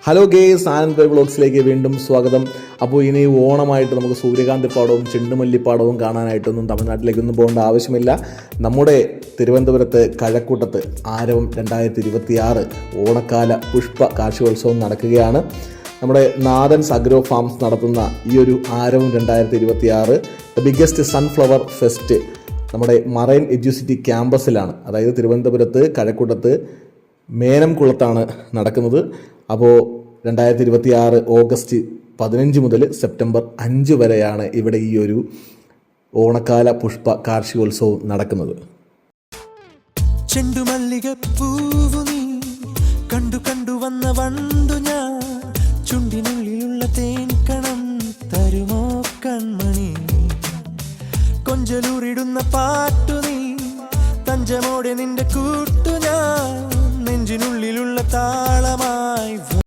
Hello guys, Anand by വ്ളോഗ്സിലേക്ക് വീണ്ടും സ്വാഗതം. അപ്പോൾ ഇനി ഓണമായിട്ട് നമുക്ക് സൂര്യകാന്തിപ്പാടവും ചെണ്ടുമല്ലിപ്പാടവും കാണാനായിട്ടൊന്നും തമിഴ്നാട്ടിലേക്കൊന്നും പോകേണ്ട ആവശ്യമില്ല. നമ്മുടെ തിരുവനന്തപുരത്ത് കഴക്കൂട്ടത്ത് ആരവം 2026 ഓണക്കാല പുഷ്പ കാർഷികോത്സവം നടക്കുകയാണ്. നമ്മുടെ നാദൻസ് അഗ്രോ ഫാംസ് നടത്തുന്ന ഈ ഒരു ആരവം 2026 ദ ബിഗ്ഗസ്റ്റ് സൺഫ്ലവർ ഫെസ്റ്റ് നമ്മുടെ മറൈൻ എഡ്യൂസിറ്റി ക്യാമ്പസിലാണ്, അതായത് തിരുവനന്തപുരത്ത് കഴക്കൂട്ടത്ത് മേനംകുളത്താണ് നടക്കുന്നത്. അപ്പോൾ 2026 ഓഗസ്റ്റ് 15 മുതൽ സെപ്റ്റംബർ 5 വരെയാണ് ഇവിടെ ഈ ഒരു ഓണക്കാല പുഷ്പ കാർഷികോത്സവം നടക്കുന്നത്. ചെണ്ടുമല്ലികപ്പൂവു നീ കണ്ടു കണ്ടു വന്ന വണ്ടു ഞാൻ, ചുണ്ടിനുള്ളിലുള്ള തേൻ കണം തരുമോ കൺമണി, കൊഞ്ചലൂറിടുന്ന പാട്ടു നീ തഞ്ചമോടെ നിന്റെ കൂട്ടു ഞാൻ, നെഞ്ചിനുള്ളിലുള്ള താളമായി